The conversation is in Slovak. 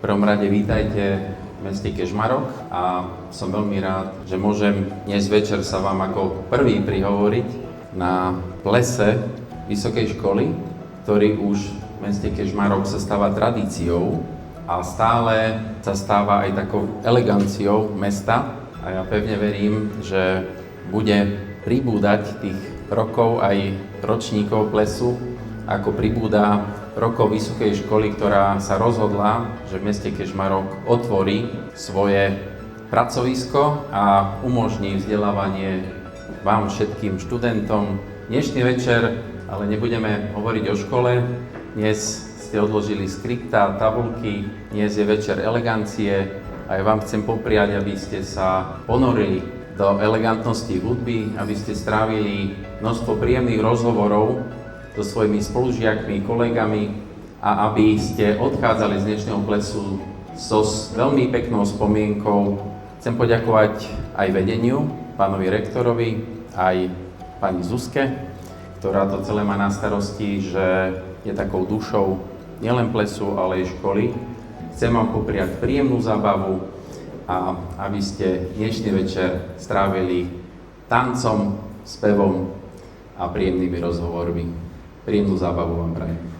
V prvom rade vítajte v meste Kežmarok a som veľmi rád, že môžem dnes večer sa vám ako prvý prihovoriť na plese vysokej školy, ktorý už v meste Kežmarok sa stáva tradíciou a stále sa stáva aj takou eleganciou mesta. A ja pevne verím, že bude pribúdať tých rokov aj ročníkov plesu, ako pribúda rokov vysokej školy, ktorá sa rozhodla, že v meste Kežmarok otvorí svoje pracovisko a umožní vzdelávanie vám všetkým študentom. Dnešný večer ale nebudeme hovoriť o škole. Dnes ste odložili skriptá, tabulky, dnes je večer elegancie a ja vám chcem popriať, aby ste sa ponorili do elegantnosti hudby, aby ste strávili množstvo príjemných rozhovorov so svojimi spolužiakmi, kolegami a aby ste odchádzali z dnešného plesu so veľmi peknou spomienkou. Chcem poďakovať aj vedeniu, pánovi rektorovi, aj pani Zuzke, ktorá to celé má na starosti, že je takou dušou nielen plesu, ale aj školy. Chcem vám popriať príjemnú zábavu a aby ste dnešný večer strávili tancom, spevom a príjemnými rozhovormi. Príjemnú zábavu vám prajem.